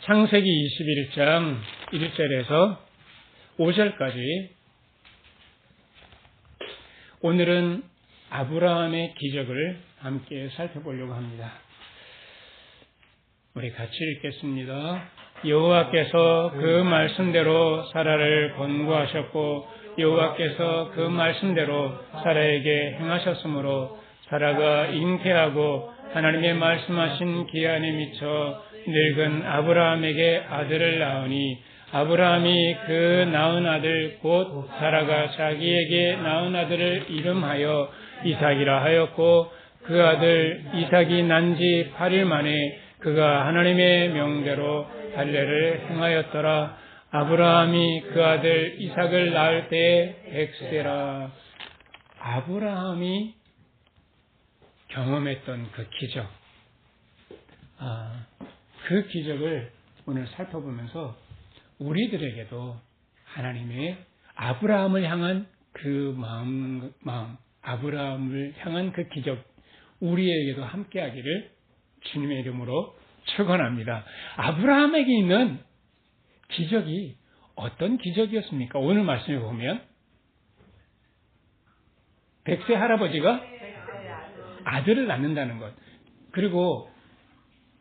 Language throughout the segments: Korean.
창세기 21장 1절에서 5절까지 오늘은 아브라함의 기적을 함께 살펴보려고 합니다. 우리 같이 읽겠습니다. 여호와께서 그 말씀대로 사라를 권고하셨고 여호와께서 그 말씀대로 사라에게 행하셨으므로 사라가 잉태하고 하나님의 말씀하신 기한에 미쳐 늙은 아브라함에게 아들을 낳으니 아브라함이 그 낳은 아들 곧 사라가 자기에게 낳은 아들을 이름하여 이삭이라 하였고 그 아들 이삭이 난 지 8일 만에 그가 하나님의 명대로 할례를 행하였더라. 아브라함이 그 아들 이삭을 낳을 때에 100세라. 아브라함이 경험했던 그 기적, 그 기적을 오늘 살펴보면서 우리들에게도 하나님의 아브라함을 향한 그 마음, 아브라함을 향한 그 기적, 우리에게도 함께하기를 주님의 이름으로 축원합니다. 아브라함에게 있는 기적이 어떤 기적이었습니까? 오늘 말씀에 보면 100세 할아버지가 아들을 낳는다는 것. 그리고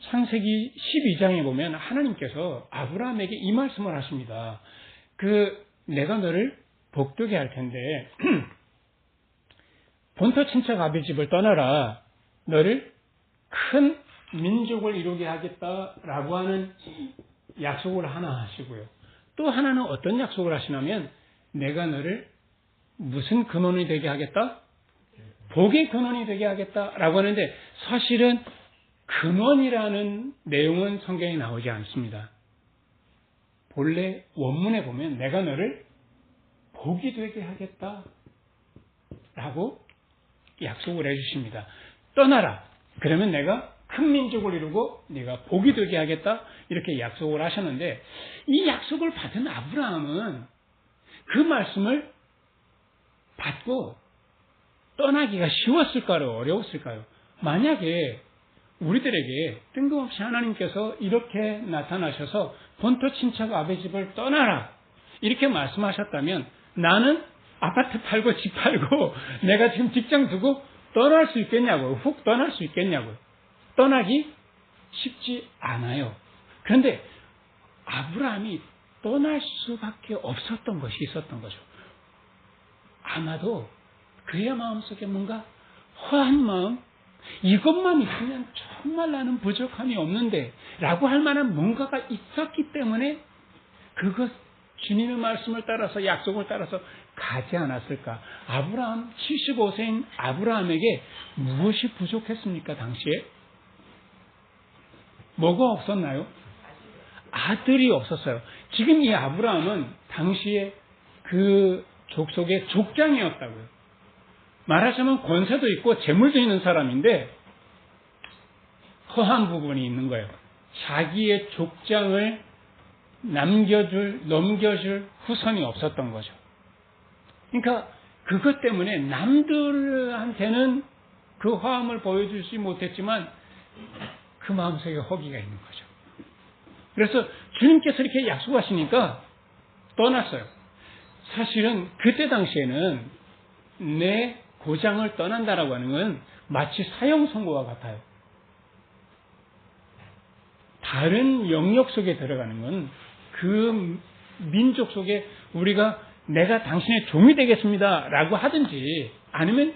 창세기 12장에 보면 하나님께서 아브라함에게 이 말씀을 하십니다. 내가 너를 복되게 할 텐데 본토 친척 아비 집을 떠나라. 너를 큰 민족을 이루게 하겠다라고 하는 약속을 하나 하시고요. 또 하나는 어떤 약속을 하시냐면 내가 너를 무슨 근원이 되게 하겠다? 복의 근원이 되게 하겠다라고 하는데 사실은 근원이라는 내용은 성경에 나오지 않습니다. 본래 원문에 보면 내가 너를 복이 되게 하겠다라고 약속을 해주십니다. 떠나라. 그러면 내가 큰 민족을 이루고 네가 복이 되게 하겠다 이렇게 약속을 하셨는데 이 약속을 받은 아브라함은 그 말씀을 받고 떠나기가 쉬웠을까요? 어려웠을까요? 만약에 우리들에게 뜬금없이 하나님께서 이렇게 나타나셔서 본토 친척 아비 집을 떠나라 이렇게 말씀하셨다면 나는 아파트 팔고 집 팔고 내가 지금 직장 두고 떠날 수 있겠냐고요. 훅 떠날 수 있겠냐고요. 떠나기 쉽지 않아요. 그런데 아브라함이 떠날 수밖에 없었던 것이 있었던 거죠. 아마도 그의 마음속에 뭔가 허한 마음, 이것만 있으면 정말 나는 부족함이 없는데 라고 할 만한 뭔가가 있었기 때문에 그것 주님의 말씀을 따라서 약속을 따라서 가지 않았을까. 아브라함 75세인 아브라함에게 무엇이 부족했습니까? 당시에 뭐가 없었나요? 아들이 없었어요. 지금 이 아브라함은 당시에 그 족속의 족장이었다고요. 말하자면 권세도 있고 재물도 있는 사람인데 허한 부분이 있는 거예요. 자기의 족장을 넘겨줄 후손이 없었던 거죠. 그러니까 그것 때문에 남들한테는 그 화음을 보여주지 못했지만 그 마음속에 허기가 있는 거죠. 그래서 주님께서 이렇게 약속하시니까 떠났어요. 사실은 그때 당시에는 내 고장을 떠난다라고 하는 건 마치 사형 선고와 같아요. 다른 영역 속에 들어가는 건 그 민족 속에 우리가 내가 당신의 종이 되겠습니다 라고 하든지 아니면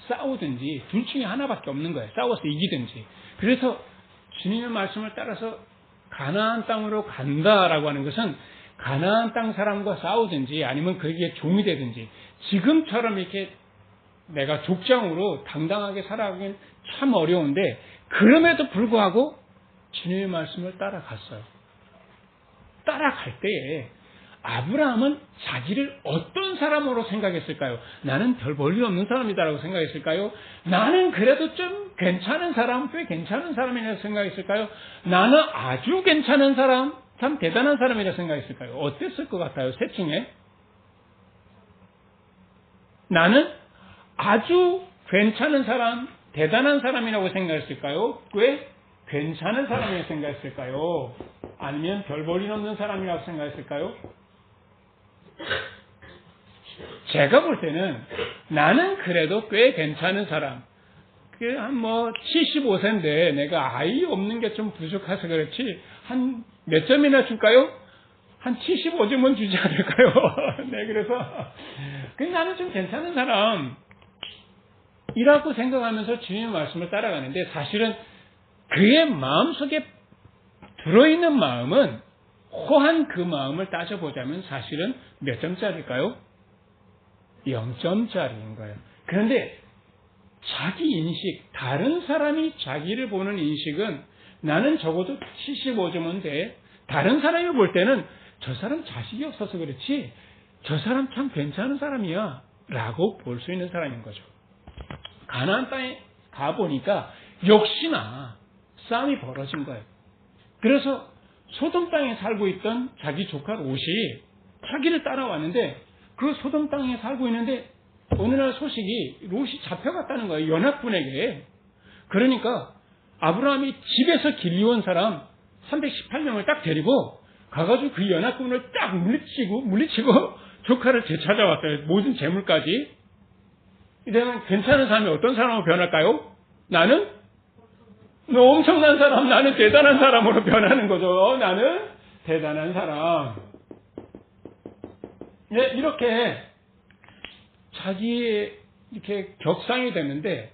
싸우든지 둘 중에 하나밖에 없는 거예요. 싸워서 이기든지. 그래서 주님의 말씀을 따라서 가나안 땅으로 간다라고 하는 것은 가나안 땅 사람과 싸우든지 아니면 그에게 종이 되든지 지금처럼 이렇게 내가 족장으로 당당하게 살아가기는 참 어려운데 그럼에도 불구하고 주님의 말씀을 따라갔어요. 따라갈 때에 아브라함은 자기를 어떤 사람으로 생각했을까요? 나는 별 볼일 없는 사람이다라고 생각했을까요? 나는 그래도 좀 괜찮은 사람, 꽤 괜찮은 사람이라고 생각했을까요? 나는 아주 괜찮은 사람, 참 대단한 사람이라고 생각했을까요? 어땠을 것 같아요? 셋 중에? 나는 아주 괜찮은 사람, 대단한 사람이라고 생각했을까요? 왜 괜찮은 사람이라고 생각했을까요? 아니면 별 볼 일 없는 사람이라고 생각했을까요? 제가 볼 때는 나는 그래도 꽤 괜찮은 사람. 한 75세인데 내가 아이 없는 게 좀 부족해서 그렇지, 한 몇 점이나 줄까요? 한 75점은 주지 않을까요? 네, 그래서, 나는 좀 괜찮은 사람이라고 생각하면서 주님의 말씀을 따라가는데, 사실은 그의 마음속에 들어있는 마음은, 호한 그 마음을 따져보자면 사실은 몇 점짜리일까요? 0점짜리인 거예요. 그런데 자기 인식, 다른 사람이 자기를 보는 인식은 나는 적어도 75점은 돼. 다른 사람이 볼 때는 저 사람 자식이 없어서 그렇지, 저 사람 참 괜찮은 사람이야 라고 볼 수 있는 사람인 거죠. 가나안 땅에 가보니까 역시나 싸움이 벌어진 거예요. 그래서 소돔 땅에 살고 있던 자기 조카 롯이 자기를 따라왔는데, 그 소돔 땅에 살고 있는데 어느 날 소식이 롯이 잡혀갔다는 거예요. 연합군에게. 그러니까 아브라함이 집에서 길리온 사람 318명을 딱 데리고 가가지고 그 연합군을 딱 물리치고 조카를 되찾아왔어요. 모든 재물까지. 이러면 괜찮은 사람이 어떤 사람으로 변할까요? 나는 엄청난 사람, 나는 대단한 사람으로 변하는 거죠. 나는 대단한 사람. 네, 이렇게 자기의 이렇게 격상이 됐는데,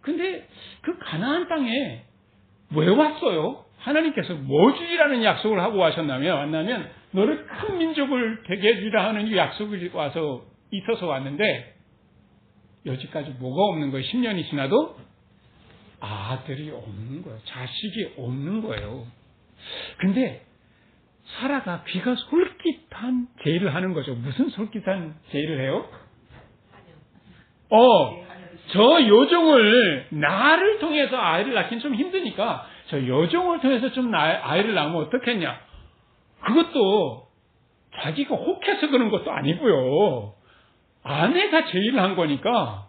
근데 그 가나안 땅에 왜 왔어요? 하나님께서 뭐 주리라는 약속을 하고 왔냐면 너를 큰 민족을 되게 해주리라 하는 이 약속이 있어서 왔는데, 여지까지 뭐가 없는 거예요? 10년이 지나도 아들이 없는 거예요. 자식이 없는 거예요. 근데 사라가 귀가 솔깃한 제의를 하는 거죠. 무슨 솔깃한 제의를 해요? 저 여종을, 나를 통해서 아이를 낳기는 좀 힘드니까 저 여종을 통해서 좀 아이를 낳으면 어떻겠냐. 그것도 자기가 혹해서 그런 것도 아니고요. 아내가 제의를 한 거니까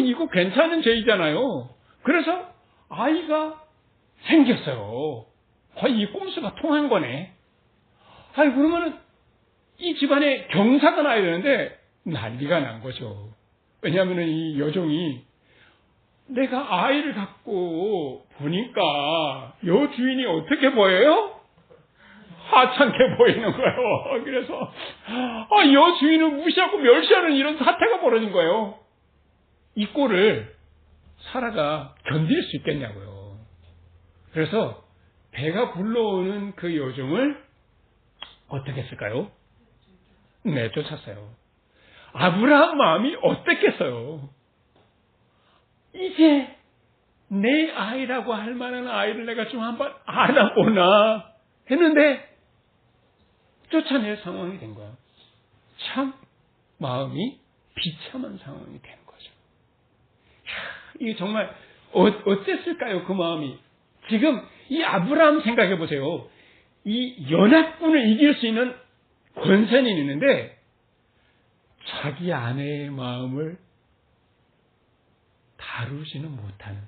이거 괜찮은 제의잖아요. 그래서 아이가 생겼어요. 거의 이 꼼수가 통한 거네. 그러면은 이 집안에 경사가 나야 되는데 난리가 난 거죠. 왜냐하면 이 여종이 내가 아이를 갖고 보니까 여 주인이 어떻게 보여요? 하찮게 보이는 거예요. 그래서 여 주인을 무시하고 멸시하는 이런 사태가 벌어진 거예요. 이 꼴을 사라가 견딜 수 있겠냐고요. 그래서 배가 불러오는 그 여종을 어떻게 했을까요? 내쫓았어요. 아브라함 마음이 어땠겠어요? 이제 내 아이라고 할 만한 아이를 내가 좀 한번 안아보나 했는데 쫓아낼 상황이 된 거야. 참 마음이 비참한 상황이 된 거죠. 이게 정말 어땠을까요? 그 마음이. 지금 이 아브라함 생각해 보세요. 이 연합군을 이길 수 있는 권세는 있는데 자기 아내의 마음을 다루지는 못하는,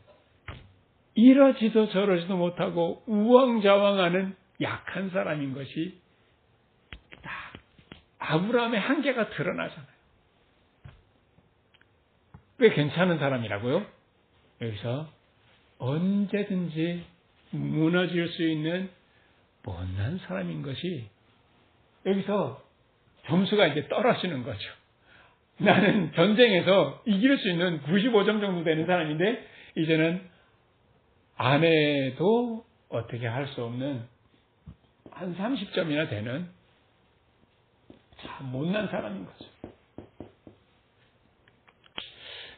이러지도 저러지도 못하고 우왕좌왕하는 약한 사람인 것이 아브라함의 한계가 드러나잖아요. 꽤 괜찮은 사람이라고요? 여기서 언제든지 무너질 수 있는 못난 사람인 것이 여기서 점수가 이제 떨어지는 거죠. 나는 전쟁에서 이길 수 있는 95점 정도 되는 사람인데 이제는 아내도 어떻게 할 수 없는 한 30점이나 되는 참 못난 사람인 거죠.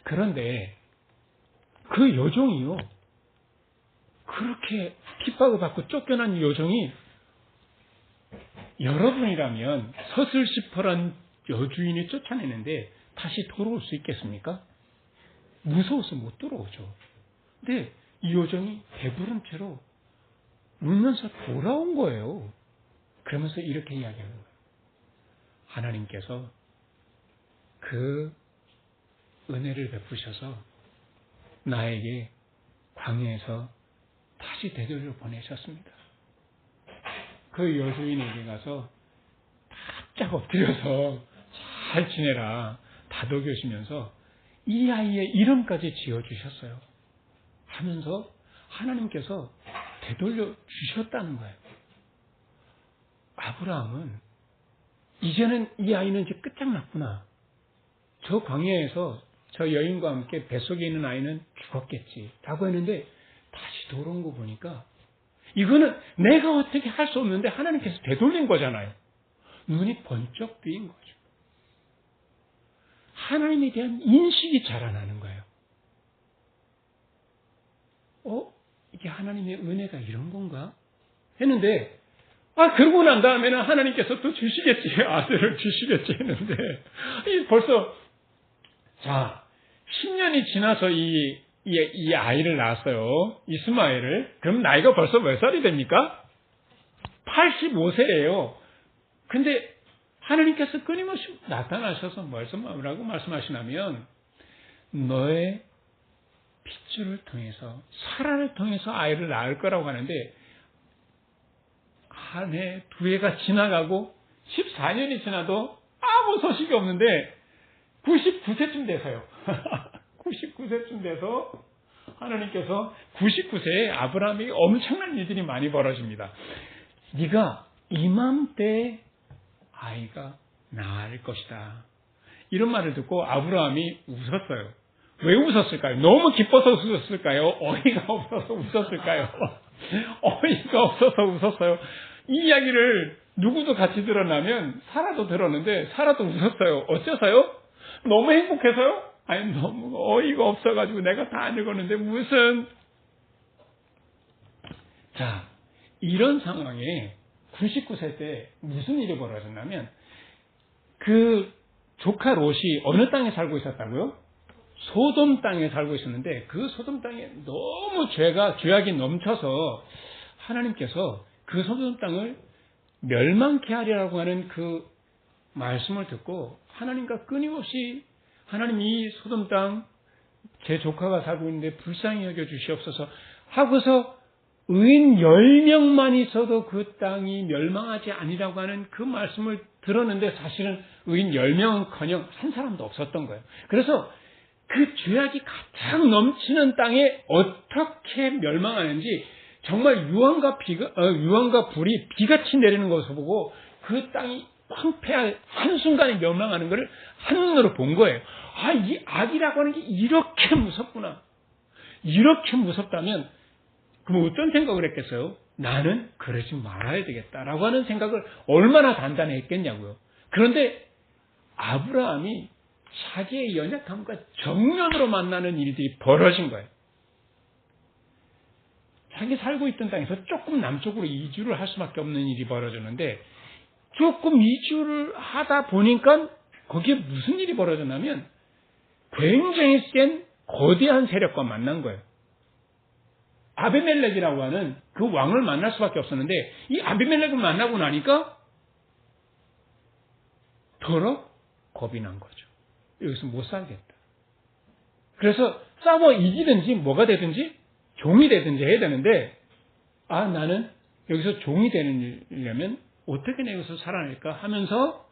그런데 그 여종이요, 그렇게 핍박을 받고 쫓겨난 여종이 여러분이라면 서슬시퍼란 여주인이 쫓아내는데 다시 돌아올 수 있겠습니까? 무서워서 못 돌아오죠. 근데 이 여종이 배부른 채로 울면서 돌아온 거예요. 그러면서 이렇게 이야기하는 거예요. 하나님께서 그 은혜를 베푸셔서 나에게 광야에서 다시 되돌려 보내셨습니다. 그 여주인에게 가서 바짝 엎드려서 잘 지내라 다독여주면서 이 아이의 이름까지 지어주셨어요. 하면서 하나님께서 되돌려 주셨다는 거예요. 아브라함은 이제는 이 아이는 이제 끝장났구나. 저 광야에서 저 여인과 함께 뱃속에 있는 아이는 죽었겠지 라고 했는데 다시 돌아온 거 보니까 이거는 내가 어떻게 할 수 없는데 하나님께서 되돌린 거잖아요. 눈이 번쩍 뜨인 거죠. 하나님에 대한 인식이 자라나는 거예요. 이게 하나님의 은혜가 이런 건가? 했는데 그러고 난 다음에는 하나님께서 또 주시겠지, 아들을 주시겠지 했는데 벌써 10년이 지나서 이 아이를 낳았어요. 이스마엘을. 그럼 나이가 벌써 몇 살이 됩니까? 85세예요. 근데 하나님께서 끊임없이 나타나셔서 뭐라고 말씀하시냐면 너의 핏줄을 통해서 사라를 통해서 아이를 낳을 거라고 하는데 한 해, 두 해가 지나가고 14년이 지나도 아무 소식이 없는데 99세쯤 돼서요. 99세쯤 돼서 하나님께서 99세에 아브라함에게 엄청난 일들이 많이 벌어집니다. 네가 이맘때 아이가 낳을 것이다. 이런 말을 듣고 아브라함이 웃었어요. 왜 웃었을까요? 너무 기뻐서 웃었을까요? 어이가 없어서 웃었을까요? 어이가 없어서 웃었어요. 이 이야기를 누구도 같이 들었냐면 사라도 들었는데 사라도 웃었어요. 어째서요? 너무 행복해서요? 아니 너무 어이가 없어가지고 내가 다 안 읽었는데 무슨. 자, 이런 상황에 99세 때 무슨 일이 벌어졌냐면 그 조카 롯이 어느 땅에 살고 있었다고요? 소돔 땅에 살고 있었는데 그 소돔 땅에 너무 죄악이 넘쳐서 하나님께서 그 소돔 땅을 멸망케 하리라고 하는 그 말씀을 듣고 하나님과 끊임없이 하나님 이 소돔 땅 제 조카가 살고 있는데 불쌍히 여겨 주시옵소서 하고서 의인 10명만 있어도 그 땅이 멸망하지 아니라고 하는 그 말씀을 들었는데 사실은 의인 10명은커녕 한 사람도 없었던 거예요. 그래서 그 죄악이 가장 넘치는 땅에 어떻게 멸망하는지 정말 유황과 불이 비같이 내리는 것을 보고 그 땅이 황폐한 한순간에 멸망하는 것을 한눈으로 본 거예요. 이 악이라고 하는 게 이렇게 무섭구나. 이렇게 무섭다면 그럼 어떤 생각을 했겠어요? 나는 그러지 말아야 되겠다라고 하는 생각을 얼마나 단단히 했겠냐고요. 그런데 아브라함이 자기의 연약함과 정면으로 만나는 일들이 벌어진 거예요. 자기 살고 있던 땅에서 조금 남쪽으로 이주를 할 수밖에 없는 일이 벌어졌는데 조금 이주를 하다 보니까 거기에 무슨 일이 벌어졌냐면 굉장히 센 거대한 세력과 만난 거예요. 아비멜렉이라고 하는 그 왕을 만날 수밖에 없었는데 이 아비멜렉을 만나고 나니까 더러 겁이 난 거죠. 여기서 못 살겠다. 그래서 싸워 이기든지 뭐가 되든지 종이 되든지 해야 되는데 나는 여기서 종이 되려면 어떻게 내가 여기서 살아날까 하면서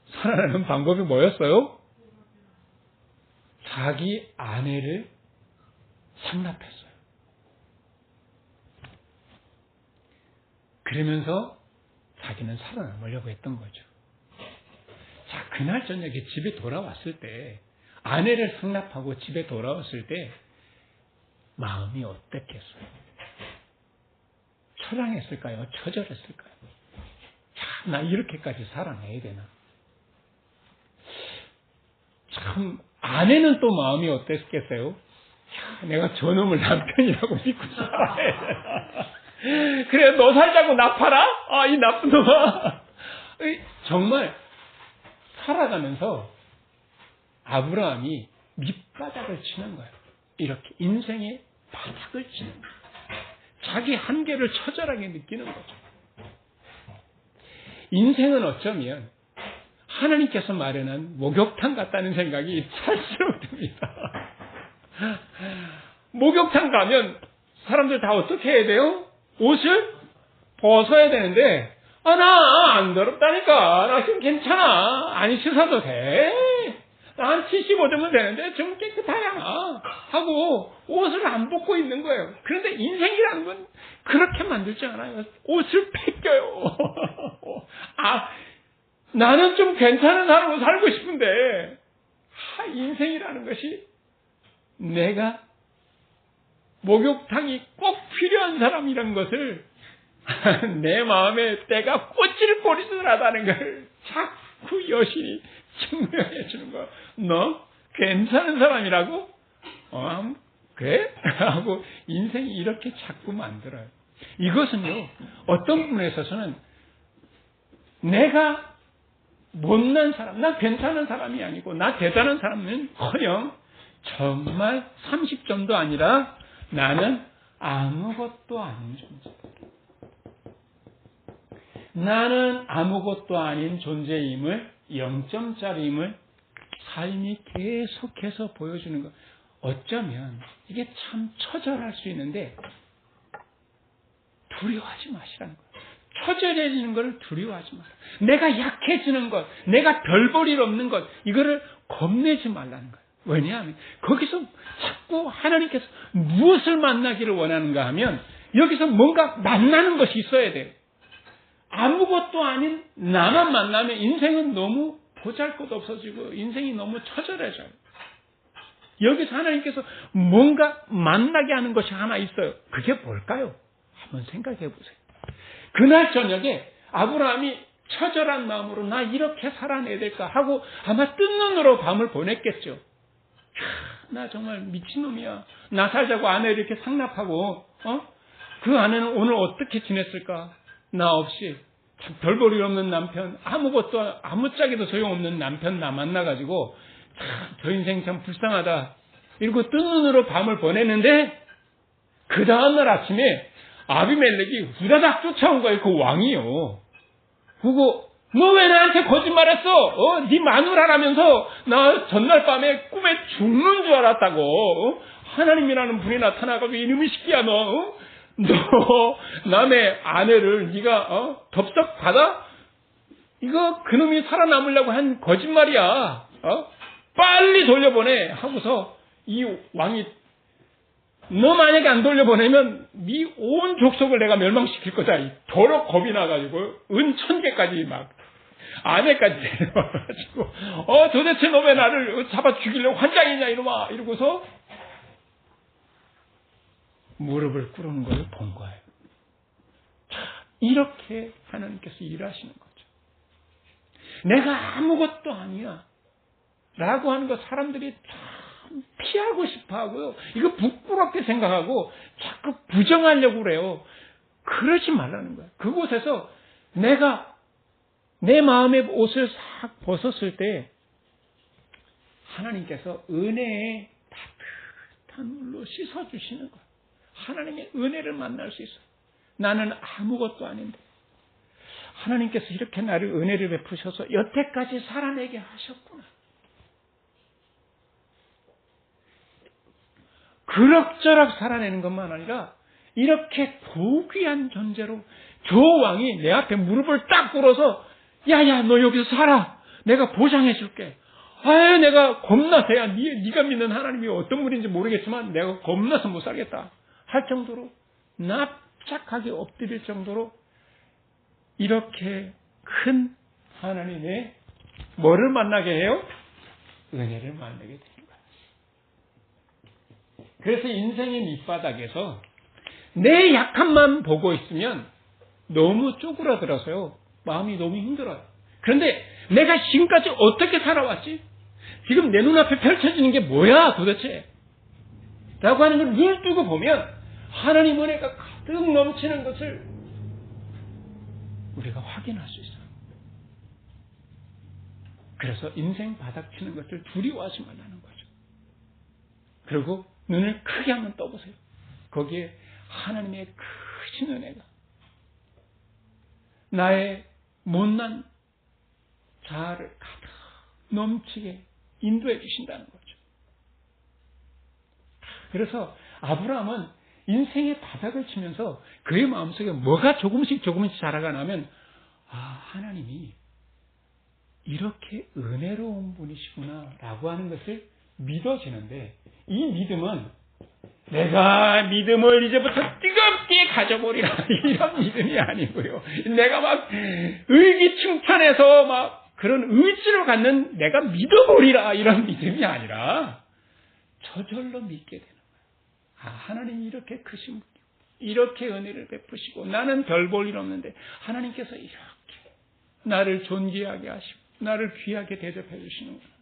살아나는 방법이 뭐였어요? 자기 아내를 상납했어요. 그러면서 자기는 살아남으려고 했던 거죠. 자, 그날 저녁에 집에 돌아왔을 때 아내를 상납하고 집에 돌아왔을 때 마음이 어땠겠어요? 처량했을까요? 처절했을까요? 참, 나 이렇게까지 살아내야 되나? 참, 아내는 또 마음이 어땠겠어요? 야, 내가 저놈을 남편이라고 믿고 살아야 되나? 그래, 너 살자고 나 팔아? 이 나쁜 놈아. 정말 살아가면서 아브라함이 밑바닥을 치는 거예요. 이렇게 인생의 바닥을 치는 거예요. 자기 한계를 처절하게 느끼는 거죠. 인생은 어쩌면 하나님께서 마련한 목욕탕 같다는 생각이 찰수록 듭니다. 목욕탕 가면 사람들 다 어떻게 해야 돼요? 옷을 벗어야 되는데, 나 안 더럽다니까. 나 지금 괜찮아. 안 씻어도 돼. 나 한 75점은 되는데 좀 깨끗하잖아. 하고 옷을 안 벗고 있는 거예요. 그런데 인생이라는 건 그렇게 만들지 않아요. 옷을 벗겨요. 나는 좀 괜찮은 사람으로 살고 싶은데, 인생이라는 것이 내가 목욕탕이 꼭 필요한 사람이라는 것을 내 마음에 때가 꽃을 보리듯하다는 걸 자꾸 여신이 증명해 주는 거야. 너 괜찮은 사람이라고? 그래? 하고 인생이 이렇게 자꾸 만들어요. 이것은요, 어떤 부분에 있어서는 내가 못난 사람, 나 괜찮은 사람이 아니고 나 대단한 사람은커녕 정말 30점도 아니라 나는 아무것도 아닌 존재. 나는 아무것도 아닌 존재임을 0점짜리임을 삶이 계속해서 보여주는 것. 어쩌면 이게 참 처절할 수 있는데 두려워하지 마시라는 거예요. 처절해지는 것을 두려워하지 마라. 내가 약해지는 것, 내가 별 볼 일 없는 것, 이거를 겁내지 말라는 거예요. 왜냐하면 거기서 자꾸 하나님께서 무엇을 만나기를 원하는가 하면 여기서 뭔가 만나는 것이 있어야 돼요. 아무것도 아닌 나만 만나면 인생은 너무 보잘것없어지고 인생이 너무 처절해져요. 여기서 하나님께서 뭔가 만나게 하는 것이 하나 있어요. 그게 뭘까요? 한번 생각해 보세요. 그날 저녁에 아브라함이 처절한 마음으로 나 이렇게 살아내야 될까 하고 아마 뜬 눈으로 밤을 보냈겠죠. 나 정말 미친놈이야. 나 살자고 아내 이렇게 상납하고 그 아내는 오늘 어떻게 지냈을까? 나 없이 참 별 볼 일 없는 남편, 아무것도 아무짝에도 소용없는 남편 나 만나가지고 저 인생 참 불쌍하다. 이러고 뜬 눈으로 밤을 보냈는데 그 다음날 아침에 아비멜렉이 후다닥 쫓아온 거예요. 그 왕이요. 그거 너 왜 나한테 거짓말했어? 네 마누라라면서 나 전날 밤에 꿈에 죽는 줄 알았다고. 하나님이라는 분이 나타나가지고 이놈의 새끼야 너 남의 아내를 네가 덥석 받아? 이거 그놈이 살아남으려고 한 거짓말이야. 빨리 돌려보내 하고서 이 왕이 너 만약에 안 돌려보내면 네 온 족속을 내가 멸망시킬 거다. 도로 겁이 나가지고 은 1000개까지 막 아내까지 데려와가지고 도대체 너 왜 나를 잡아 죽이려고 환장이냐 이놈아 이러고서 무릎을 꿇는 걸 본 거예요. 이렇게 하나님께서 일하시는 거죠. 내가 아무것도 아니야 라고 하는 거 사람들이 참 피하고 싶어 하고요. 이거 부끄럽게 생각하고 자꾸 부정하려고 그래요. 그러지 말라는 거예요. 그곳에서 내가 내 마음의 옷을 싹 벗었을 때 하나님께서 은혜의 따뜻한 물로 씻어주시는 거예요. 하나님의 은혜를 만날 수 있어요. 나는 아무것도 아닌데 하나님께서 이렇게 나를 은혜를 베푸셔서 여태까지 살아내게 하셨구나. 그럭저럭 살아내는 것만 아니라 이렇게 고귀한 존재로 저 왕이 내 앞에 무릎을 딱 꿇어서 야야 너 여기서 살아. 내가 보장해 줄게. 내가 겁나서 네가 믿는 하나님이 어떤 분인지 모르겠지만 내가 겁나서 못 살겠다 할 정도로 납작하게 엎드릴 정도로 이렇게 큰 하나님의 뭐를 만나게 해요? 은혜를 만나게 됩니다. 그래서 인생의 밑바닥에서 내 약함만 보고 있으면 너무 쪼그라들어서요. 마음이 너무 힘들어요. 그런데 내가 지금까지 어떻게 살아왔지? 지금 내 눈앞에 펼쳐지는 게 뭐야 도대체? 라고 하는 걸 눈을 뜨고 보면 하나님 은혜가 가득 넘치는 것을 우리가 확인할 수 있어요. 그래서 인생 바닥치는 것을 두려워하지 말라는 거죠. 그리고 눈을 크게 한번 떠보세요. 거기에 하나님의 크신 은혜가 나의 못난 자아를 가득 넘치게 인도해 주신다는 거죠. 그래서 아브라함은 인생의 바닥을 치면서 그의 마음속에 뭐가 조금씩 자라가나면 하나님이 이렇게 은혜로운 분이시구나 라고 하는 것을 믿어지는데, 이 믿음은 내가 믿음을 이제부터 뜨겁게 가져보리라 이런 믿음이 아니고요. 내가 막 의기충천해서 막 그런 의지를 갖는 내가 믿어보리라 이런 믿음이 아니라 저절로 믿게 되는 거예요. 하나님이 이렇게 크신 분이고 이렇게 은혜를 베푸시고 나는 별 볼 일 없는데 하나님께서 이렇게 나를 존귀하게 하시고 나를 귀하게 대접해 주시는구나.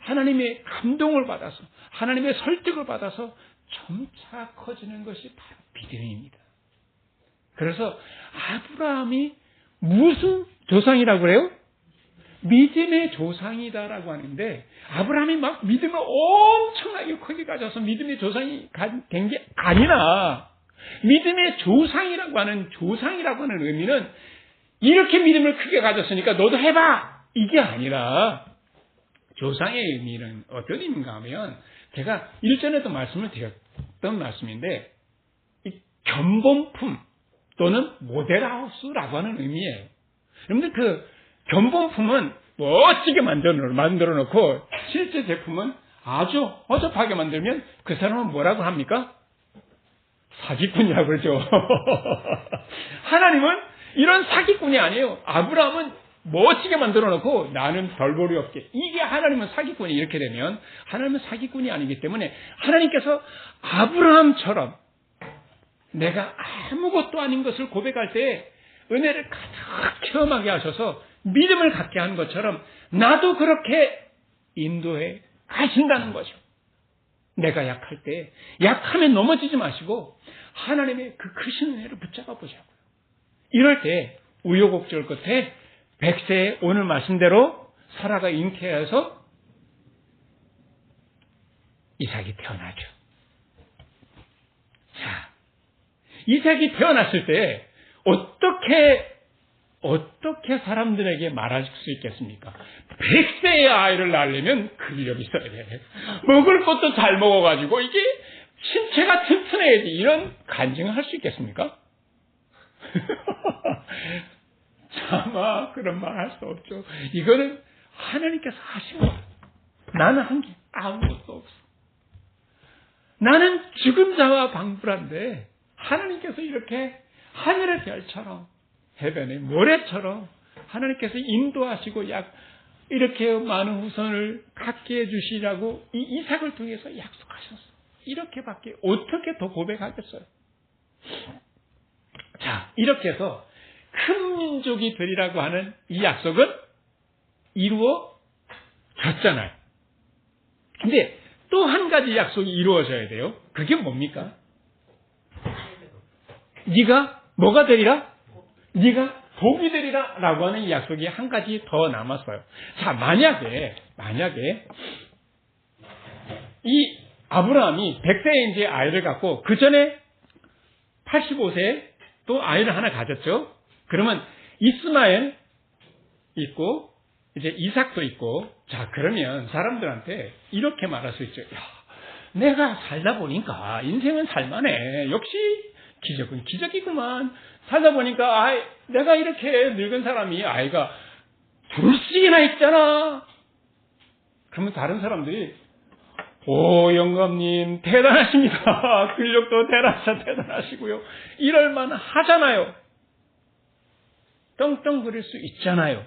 하나님의 감동을 받아서 하나님의 설득을 받아서 점차 커지는 것이 바로 믿음입니다. 그래서 아브라함이 무슨 조상이라고 그래요? 믿음의 조상이다라고 하는데, 아브라함이 막 믿음을 엄청나게 크게 가져서 믿음의 조상이 된 게 아니라, 믿음의 조상이라고 하는 의미는 이렇게 믿음을 크게 가졌으니까 너도 해봐! 이게 아니라, 조상의 의미는 어떤 의미인가 하면, 제가 일전에도 말씀을 드렸던 말씀인데, 이 견본품 또는 모델하우스라고 하는 의미예요. 여러분들 그 견본품은 멋지게 만들어 놓고 실제 제품은 아주 허접하게 만들면 그 사람은 뭐라고 합니까? 사기꾼이라고 그러죠. 하나님은 이런 사기꾼이 아니에요. 아브라함은 멋지게 만들어 놓고 나는 별볼이 없게. 이게 하나님은 사기꾼이 이렇게 되면 하나님은 사기꾼이 아니기 때문에 하나님께서 아브라함처럼 내가 아무것도 아닌 것을 고백할 때 은혜를 가득 체험하게 하셔서 믿음을 갖게 한 것처럼 나도 그렇게 인도해 가신다는 거죠. 내가 약할 때 약하면 넘어지지 마시고 하나님의 그 크신 은혜를 붙잡아 보자고요. 이럴 때 우여곡절 끝에 100세에 오늘 말씀대로 사라가 잉태해서 이삭이 태어나죠. 자, 이삭이 태어났을 때 어떻게 사람들에게 말할 수 있겠습니까? 100세의 아이를 낳으려면 근력이 있어야 돼. 먹을 것도 잘 먹어가지고 이게 신체가 튼튼해야지 이런 간증을 할 수 있겠습니까? 차마 그런 말 할 수 없죠. 이거는 하나님께서 하신 거예요. 나는 한 게 아무것도 없어. 나는 죽은 자와 방불한데 하나님께서 이렇게 하늘의 별처럼 해변의 모래처럼 하나님께서 인도하시고 이렇게 많은 후손을 갖게 해주시라고 이 이삭을 통해서 약속하셨어. 이렇게밖에 어떻게 더 고백하겠어요? 자, 이렇게 해서 큰 민족이 되리라고 하는 이 약속은 이루어졌잖아요. 근데 또 한 가지 약속이 이루어져야 돼요. 그게 뭡니까? 네가 뭐가 되리라? 네가 복이 되리라 라고 하는 약속이 한 가지 더 남았어요. 자, 만약에 이 아브라함이 100세에 이제 아이를 갖고 그 전에 85세에 또 아이를 하나 가졌죠. 그러면 이스마엘 있고 이제 이삭도 있고, 자, 그러면 사람들한테 이렇게 말할 수 있죠. 야, 내가 살다 보니까 인생은 살만해. 역시 기적은 기적이구만. 살다 보니까 내가 이렇게 늙은 사람이 아이가 둘씩이나 있잖아. 그러면 다른 사람들이 영감님 대단하십니다. 근력도 대단하시고요. 이럴만 하잖아요. 떵떵거릴 수 있잖아요.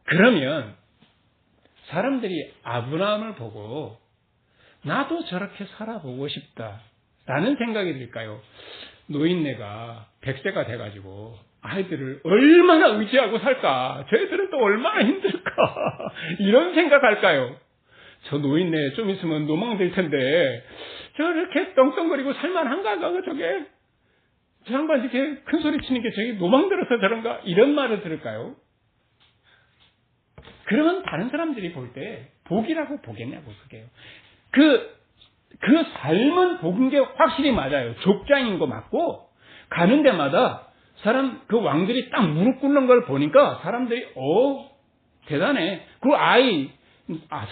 그러면 사람들이 아브라함을 보고 나도 저렇게 살아보고 싶다라는 생각이 들까요? 노인네가 100세가 돼가지고 아이들을 얼마나 의지하고 살까? 저희들은 또 얼마나 힘들까? 이런 생각할까요? 저 노인네 좀 있으면 노망될 텐데 저렇게 떵떵거리고 살만한가? 저게 저 양반 이렇게 큰 소리 치는 게 저게 노망들어서 저런가? 이런 말을 들을까요? 그러면 다른 사람들이 볼 때 복이라고 보겠냐고 그게요. 그 삶은 복인 게 확실히 맞아요. 족장인 거 맞고 가는 데마다 그 왕들이 딱 무릎 꿇는 걸 보니까 사람들이 대단해. 그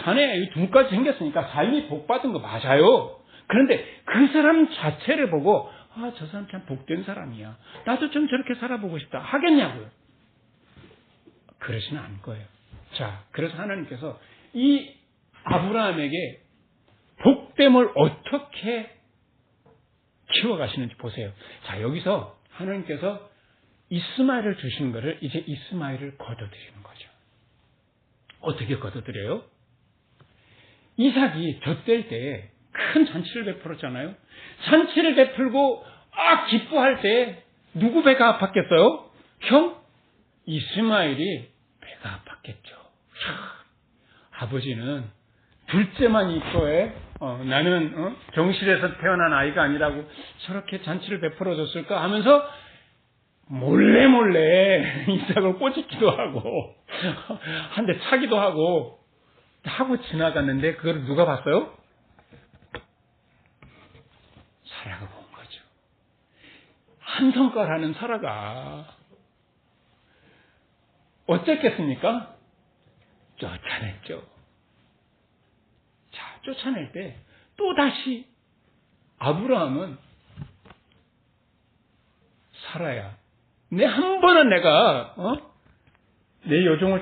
자네 둘까지 생겼으니까 삶이 복 받은 거 맞아요. 그런데 그 사람 자체를 보고 저 사람 참 복된 사람이야. 나도 좀 저렇게 살아보고 싶다. 하겠냐고요. 그러지는 않을 거예요. 자, 그래서 하나님께서 이 아브라함에게 복됨을 어떻게 키워가시는지 보세요. 자, 여기서 하나님께서 이스마엘을 주신 거를 이제 이스마엘을 거둬들이는 거죠. 어떻게 거둬들여요? 이삭이 젖될 때 큰 잔치를 베풀었잖아요. 잔치를 베풀고 기뻐할 때 누구 배가 아팠겠어요? 형? 이스마엘이 배가 아팠겠죠. 아버지는 둘째만 이뻐해. 나는 정실에서 태어난 아이가 아니라고 저렇게 잔치를 베풀어 줬을까 하면서 몰래 이삭을 꼬집기도 하고 한 대 차기도 하고 지나갔는데 그걸 누가 봤어요? 사라가 본 거죠. 한 성깔하는 사라가 어쨌겠습니까? 쫓아냈죠. 자, 쫓아낼 때 또다시 아브라함은 사라야, 한 번은 내가 내 여종을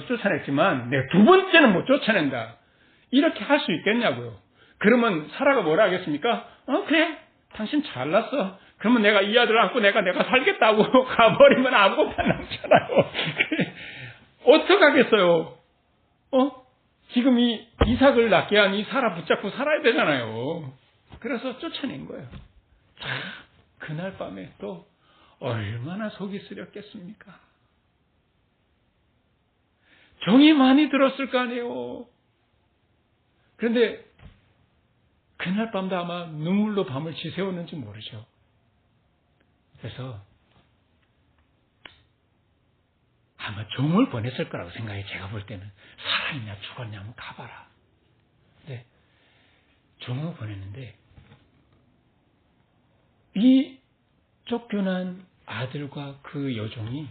쫓아냈지만 내 두 번째는 못 쫓아낸다. 이렇게 할 수 있겠냐고요. 그러면 사라가 뭐라 하겠습니까? 그래, 당신 잘났어. 그러면 내가 이 아들을 안고 내가 살겠다고 가버리면 아무것도 안 남잖아요. 어떡하겠어요? 지금 이 이삭을 낳게 한 이 사라 붙잡고 살아야 되잖아요. 그래서 쫓아낸 거예요. 자, 그날 밤에 또 얼마나 속이 쓰렸겠습니까? 정이 많이 들었을 거 아니에요. 그런데 그날 밤도 아마 눈물로 밤을 지새웠는지 모르죠. 그래서 아마 종을 보냈을 거라고 생각해. 제가 볼 때는 살아있냐 죽었냐 한번 가봐라. 네, 종을 보냈는데 이 쫓겨난 아들과 그 여종이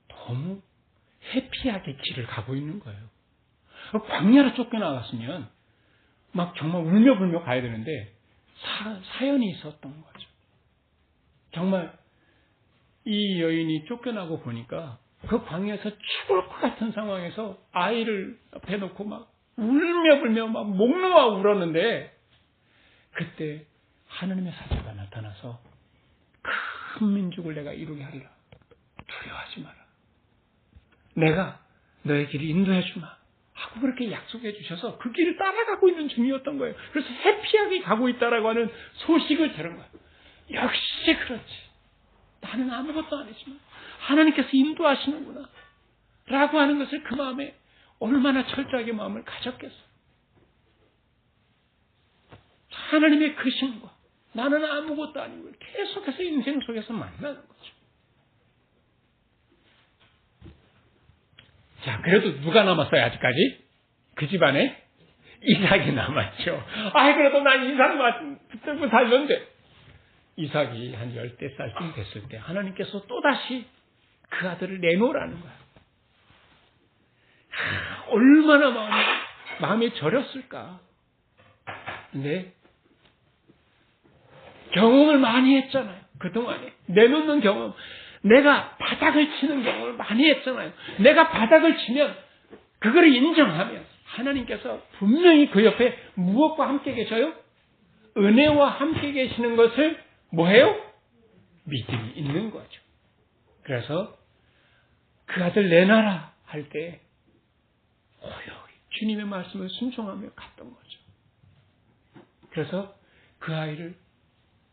너무 해피하게 길을 가고 있는 거예요. 광야로 쫓겨나갔으면 막 정말 울며불며 가야 되는데 사연이 있었던 거죠. 정말 이 여인이 쫓겨나고 보니까 그 광야에서 죽을 것 같은 상황에서 아이를 앞에 놓고 막 울며불며 막 목 놓아 울었는데 그때 하느님의 사자가 나타나서 큰 민족을 내가 이루게 하리라. 두려워하지 마라. 내가 너의 길을 인도해 주마. 하고 그렇게 약속해 주셔서 그 길을 따라가고 있는 중이었던 거예요. 그래서 해피하게 가고 있다라고 하는 소식을 들은 거예요. 역시 그렇지. 나는 아무것도 아니지만 하나님께서 인도하시는구나. 라고 하는 것을 그 마음에 얼마나 철저하게 마음을 가졌겠어요. 하나님의 그 신과 나는 아무것도 아니고 계속해서 인생 속에서 만나는 거죠. 자, 그래도 누가 남았어요, 아직까지? 그 집안에? 이삭이 남았죠. 그래도 난 이삭만 붙들고 살던데. 이삭이 한 10살쯤 됐을 때 하나님께서 또다시 그 아들을 내놓으라는 거야. 얼마나 마음이 저렸을까. 근데 경험을 많이 했잖아요. 그동안에. 내놓는 경험. 내가 바닥을 치는 경험을 많이 했잖아요. 내가 바닥을 치면 그거를 인정하면 하나님께서 분명히 그 옆에 무엇과 함께 계셔요? 은혜와 함께 계시는 것을 뭐해요? 믿음이 있는 거죠. 그래서 그 아들 내놔라 할 때 고요히 주님의 말씀을 순종하며 갔던 거죠. 그래서 그 아이를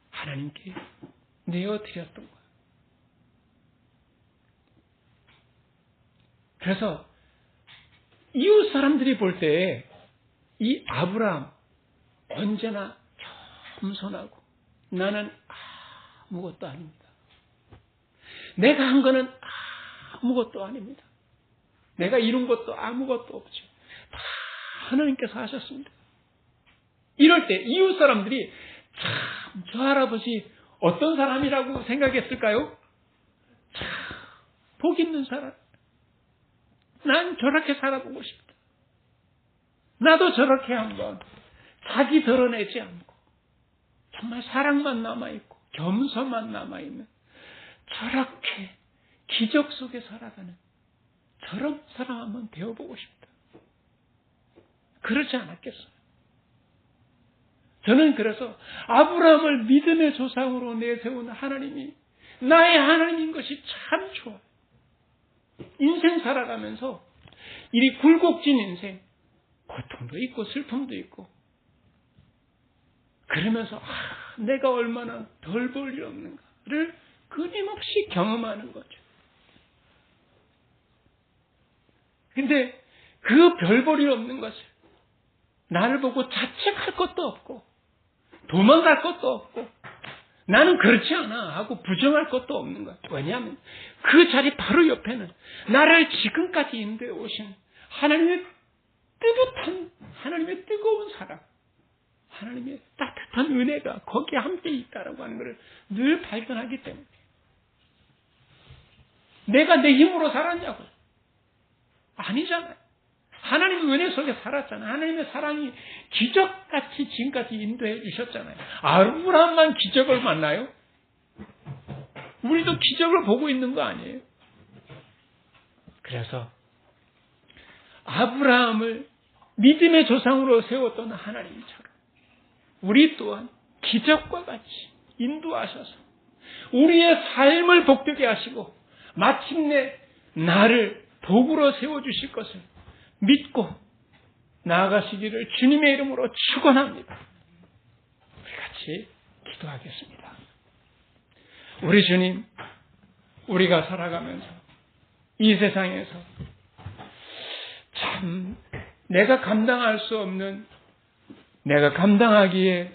하나님께 내어드렸던 거예요. 그래서 이웃 사람들이 볼 때 이 아브라함 언제나 겸손하고 나는 아무것도 아닙니다. 내가 한 거는 아무것도 아닙니다. 내가 이룬 것도 아무것도 없죠. 다 하나님께서 하셨습니다. 이럴 때 이웃 사람들이 참 저 할아버지 어떤 사람이라고 생각했을까요? 참 복 있는 사람. 난 저렇게 살아보고 싶다. 나도 저렇게 한번 자기 드러내지 않고 정말 사랑만 남아있고 겸손만 남아있는 저렇게 기적 속에 살아가는 저런 사람 한번 배워보고 싶다. 그렇지 않았겠어요? 저는 그래서 아브라함을 믿음의 조상으로 내세운 하나님이 나의 하나님인 것이 참 좋아요. 인생 살아가면서 이 굴곡진 인생, 고통도 있고 슬픔도 있고 그러면서 내가 얼마나 덜 볼 일 없는가를 끊임없이 경험하는 거죠. 근데 그 별 볼 일 없는 것을 나를 보고 자책할 것도 없고 도망갈 것도 없고 나는 그렇지 않아 하고 부정할 것도 없는 거예요. 왜냐하면 그 자리 바로 옆에는 나를 지금까지 인도해 오신 하나님의 뜨뜻한, 하나님의 뜨거운 사랑, 하나님의 따뜻한 은혜가 거기에 함께 있다라고 하는 것을 늘 발견하기 때문에 내가 내 힘으로 살았냐고? 아니잖아요. 하나님의 은혜 속에 살았잖아요. 하나님의 사랑이 기적같이 지금까지 인도해 주셨잖아요. 아브라함만 기적을 만나요? 우리도 기적을 보고 있는 거 아니에요? 그래서 아브라함을 믿음의 조상으로 세웠던 하나님처럼 우리 또한 기적과 같이 인도하셔서 우리의 삶을 복되게 하시고 마침내 나를 복으로 세워주실 것을 믿고 나아가시기를 주님의 이름으로 축원합니다. 우리 같이 기도하겠습니다. 우리 주님, 우리가 살아가면서 이 세상에서 참 내가 감당할 수 없는, 내가 감당하기에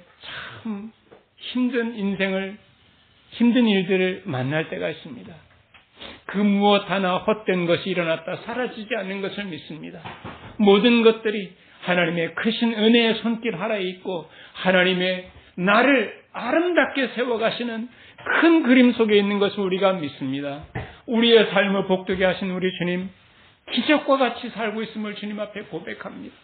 참 힘든 인생을, 힘든 일들을 만날 때가 있습니다. 그 무엇 하나 헛된 것이 일어났다 사라지지 않는 것을 믿습니다. 모든 것들이 하나님의 크신 은혜의 손길 하나에 있고 하나님의 나를 아름답게 세워가시는 큰 그림 속에 있는 것을 우리가 믿습니다. 우리의 삶을 복되게 하신 우리 주님, 기적과 같이 살고 있음을 주님 앞에 고백합니다.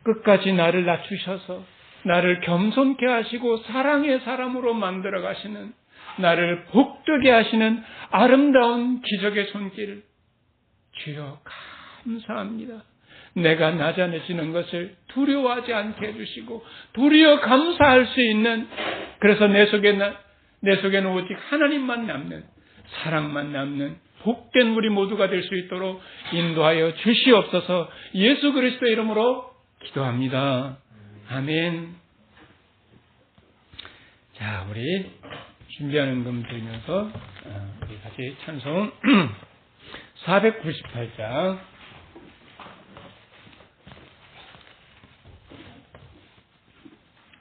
끝까지 나를 낮추셔서 나를 겸손케 하시고 사랑의 사람으로 만들어 가시는, 나를 복되게 하시는 아름다운 기적의 손길 주여 감사합니다. 내가 낮아지는 것을 두려워하지 않게 해주시고 도리어 감사할 수 있는, 그래서 내 속에는 오직 하나님만 남는, 사랑만 남는 복된 우리 모두가 될 수 있도록 인도하여 주시옵소서. 예수 그리스도의 이름으로 기도합니다. 아멘. 자, 우리 준비하는 금 드리면서 우리 같이 찬송 498장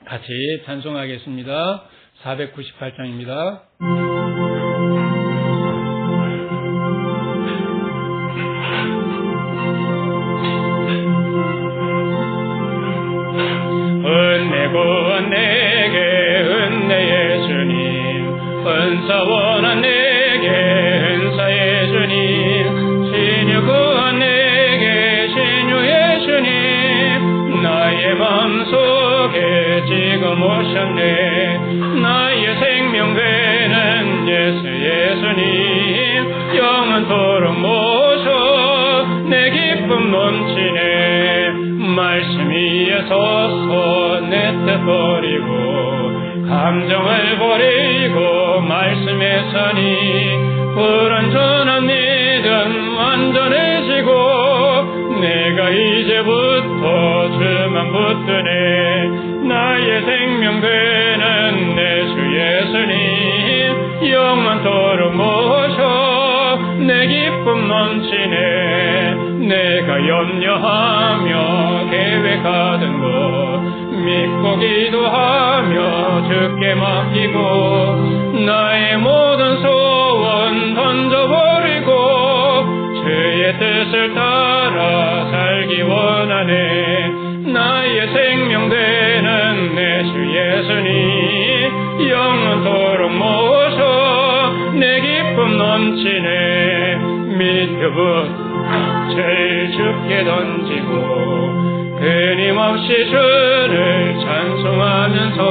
같이 찬송하겠습니다. 498장입니다. 은혜고 내게 은혜의 주님, 은사원한 내게 은사의 주님, 신유고 내게 신유의 주님, 나의 마음속에 지금 오셨네. 나의 생명 되는 예수 예수님, 영원토록 모셔 내 기쁨 넘치네. 말씀 위에 서서 내 뜻 버리고 감정을 버리고 말씀에 서니 불완전한 믿음 완전해지고 내가 이제부터 주만 붙드네. 나의 생명 되는 내 주 예수님, 영원토록 모셔 내 기쁨 넘치네. 내가 염려하며 계획하던 것 믿고 기도하며 주께 맡기고 나의 모든 소원 던져버리고 주의 뜻을 따라 살기 원하네. 나의 생명 되는 내 주 예수님, 영원토록 모셔 내 기쁨 넘치네. 밑에부터 제일 죽게 던지고 끊임없이 주를 찬송하면서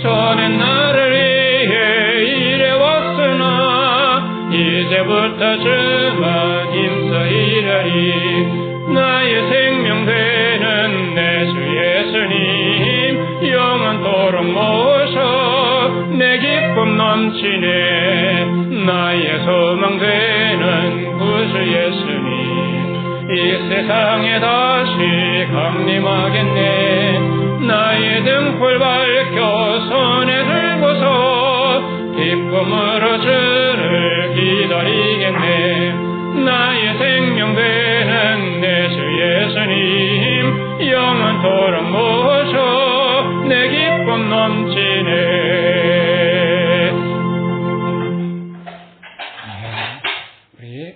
전엔 나를 위해 일해왔으나 이제부터 주만 힘써 일하리. 나의 생명 되는 내 주 예수님 영원토록 모셔 내 기쁨 넘치네. 나의 소망 되는 구주 예수님 이 세상에 다시 강림하겠네. 나의 등불 밝혀 손에 들고서 기쁨으로 주를 기다리겠네. 나의 생명 되는 내 주 예수님 영원토록 모셔 내 기쁨 넘치네. 우리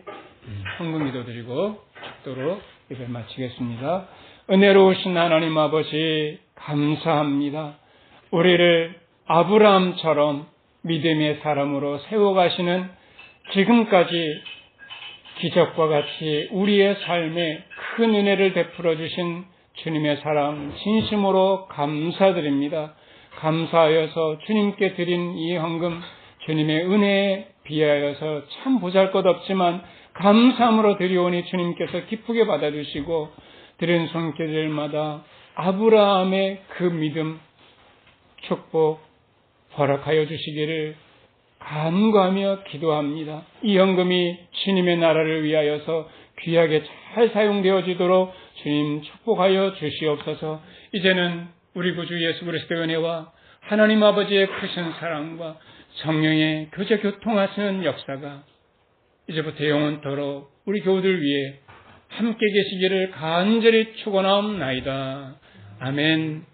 헌금 기도 드리고 축도로 예배 마치겠습니다. 은혜로우신 하나님 아버지 감사합니다. 우리를 아브라함처럼 믿음의 사람으로 세워가시는 지금까지 기적과 같이 우리의 삶에 큰 은혜를 베풀어 주신 주님의 사랑 진심으로 감사드립니다. 감사하여서 주님께 드린 이 헌금 주님의 은혜에 비하여서 참 보잘것없지만 감사함으로 드리오니 주님께서 기쁘게 받아주시고 드린 손길들마다 아브라함의 그 믿음, 축복 허락하여 주시기를 간구하며 기도합니다. 이 헌금이 주님의 나라를 위하여서 귀하게 잘 사용되어지도록 주님 축복하여 주시옵소서. 이제는 우리 구주 예수 그리스도의 은혜와 하나님 아버지의 크신 사랑과 성령의 교제 교통하시는 역사가 이제부터 영원토록 우리 교우들 위해 함께 계시기를 간절히 축원하옵나이다. 아멘.